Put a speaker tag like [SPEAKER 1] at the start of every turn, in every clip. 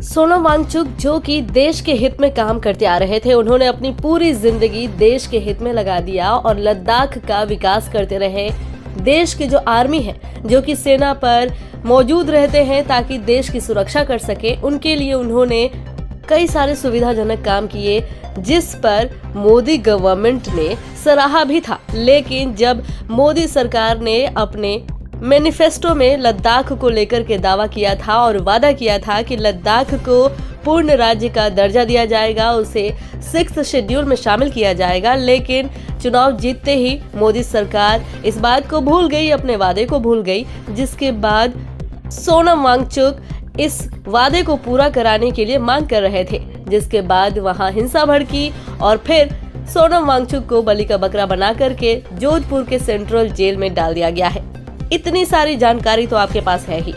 [SPEAKER 1] सोनम वांगचुक जो कि देश के हित में काम करते आ रहे थे, उन्होंने अपनी पूरी जिंदगी देश के हित में लगा दिया और लद्दाख का विकास करते रहे। देश की जो आर्मी है, जो कि सेना पर मौजूद रहते हैं ताकि देश की सुरक्षा कर सके, उनके लिए उन्होंने कई सारे सुविधाजनक काम किए, जिस पर मोदी गवर्नमेंट ने सराहा भी था। लेकिन जब मोदी सरकार ने अपने मैनिफेस्टो में लद्दाख को लेकर के दावा किया था और वादा किया था कि लद्दाख को पूर्ण राज्य का दर्जा दिया जाएगा, उसे 6th शेड्यूल में शामिल किया जाएगा, लेकिन चुनाव जीतते ही मोदी सरकार इस बात को भूल गई, अपने वादे को भूल गई, जिसके बाद सोनम वांगचुक इस वादे को पूरा कराने के लिए मांग कर रहे थे, जिसके बाद वहां हिंसा भड़की और फिर सोनम वांगचुक को बलि का बकरा बना करके जोधपुर के सेंट्रल जेल में डाल दिया गया है। इतनी सारी जानकारी तो आपके पास है ही।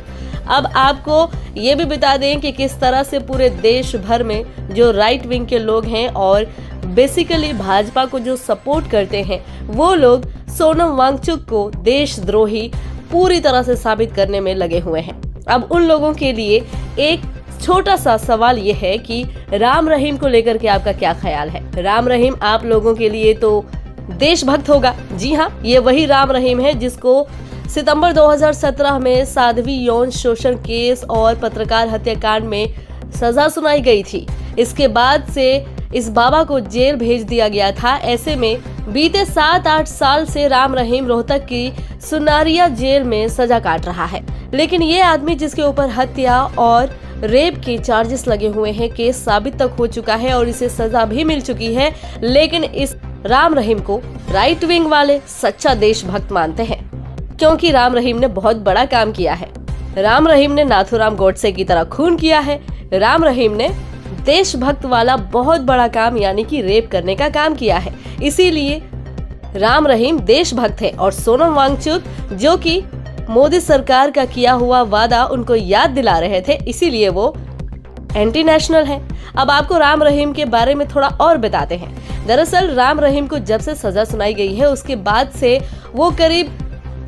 [SPEAKER 1] अब आपको ये भी बता दें कि किस तरह से पूरे देश भर में जो राइट विंग के लोग हैं और बेसिकली भाजपा को जो सपोर्ट करते हैं, वो लोग सोनम वांगचुक को देशद्रोही पूरी तरह से साबित करने में लगे हुए हैं। अब उन लोगों के लिए एक छोटा सा सवाल ये है कि राम रहीम को लेकर के आपका क्या ख्याल है। राम रहीम आप लोगों के लिए तो देशभक्त होगा। जी हाँ, ये वही राम रहीम है जिसको सितंबर 2017 में साध्वी यौन शोषण केस और पत्रकार हत्याकांड में सजा सुनाई गई थी। इसके बाद से इस बाबा को जेल भेज दिया गया था। ऐसे में बीते 7-8 साल से राम रहीम रोहतक की सुनारिया जेल में सजा काट रहा है। लेकिन ये आदमी जिसके ऊपर हत्या और रेप के चार्जेस लगे हुए हैं, केस साबित तक हो चुका है और इसे सजा भी मिल चुकी है, लेकिन इस राम रहीम को राइट विंग वाले सच्चा देशभक्त मानते हैं, क्योंकि राम रहीम ने बहुत बड़ा काम किया है। राम रहीम ने नाथूराम गोडसे की तरह खून किया है। राम रहीम ने देशभक्त वाला बहुत बड़ा काम यानी कि रेप करने का काम किया है। इसीलिए राम रहीम देशभक्त है और सोनम वांगचुक जो कि मोदी सरकार का किया हुआ वादा उनको याद दिला रहे थे, इसीलिए वो एंटी नेशनल है। अब आपको राम रहीम के बारे में थोड़ा और बताते हैं। दरअसल राम रहीम को जब से सजा सुनाई गई है, उसके बाद से वो करीब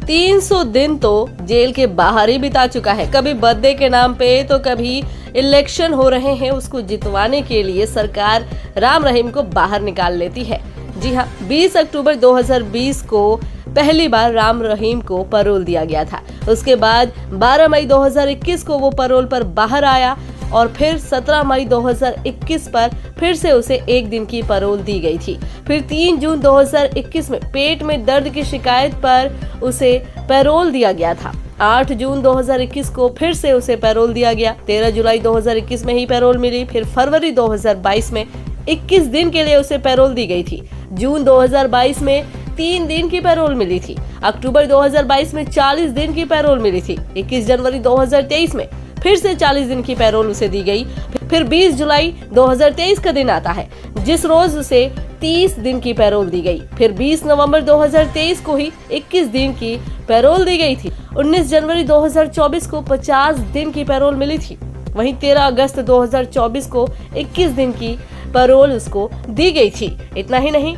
[SPEAKER 1] 300 दिन तो जेल के बाहर ही बिता चुका है। कभी बर्थडे के नाम पे तो कभी इलेक्शन हो रहे हैं, उसको जितवाने के लिए सरकार राम रहीम को बाहर निकाल लेती है। जी हाँ, 20 अक्टूबर 2020 को पहली बार राम रहीम को पैरोल दिया गया था। उसके बाद 12 मई 2021 को वो पैरोल पर बाहर आया और फिर 17 मई 2021 पर फिर से उसे 1 दिन की पैरोल दी गई थी। फिर 3 जून 2021 में पेट में दर्द की शिकायत पर उसे पैरोल दिया गया था। 8 जून 2021 को फिर से उसे पैरोल दिया गया। 13 जुलाई 2021 में ही पैरोल मिली। फिर फरवरी 2022 में 21 दिन के लिए उसे पैरोल दी गई थी। जून 2022 में 3 दिन की पैरोल मिली थी। अक्टूबर 2022 में 40 दिन की पैरोल मिली थी। 21 जनवरी 2023 में फिर से 40 दिन की पैरोल उसे दी गई। फिर 20 जुलाई 2023 का दिन आता है जिस रोज उसे 30 दिन की पैरोल दी गई। फिर 20 नवंबर 2023 को ही 21 दिन की पैरोल दी गई थी। 19 जनवरी 2024 को 50 दिन की पैरोल मिली थी। वहीं 13 अगस्त 2024 को 21 दिन की पैरोल उसको दी गई थी। इतना ही नहीं,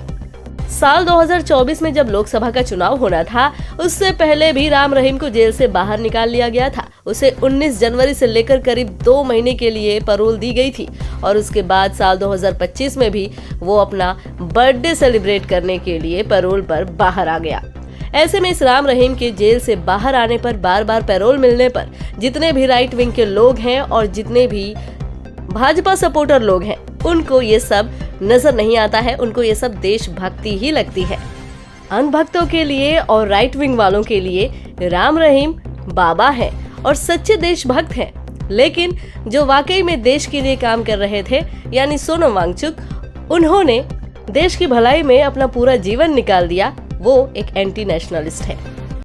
[SPEAKER 1] साल 2024 में जब लोकसभा का चुनाव होना था, उससे पहले भी राम रहीम को जेल से बाहर निकाल लिया गया था। उसे 19 जनवरी से लेकर करीब 2 महीने के लिए पैरोल दी गई थी और उसके बाद साल 2025 में भी वो अपना बर्थडे सेलिब्रेट करने के लिए पैरोल पर बाहर आ गया। ऐसे में इस राम रहीम के जेल से बाहर आने पर, बार बार पैरोल मिलने पर जितने भी राइट विंग के लोग हैं और जितने भी भाजपा सपोर्टर लोग हैं, उनको ये सब नजर नहीं आता है। उनको ये सब देशभक्ति ही लगती है। अंधभक्तों के लिए और राइट विंग वालों के लिए राम रहीम बाबा है और सच्चे देशभक्त हैं। लेकिन जो वाकई में देश के लिए काम कर रहे थे यानी सोनम वांगचुक, उन्होंने देश की भलाई में अपना पूरा जीवन निकाल दिया। वो एक एंटी नेशनलिस्ट है।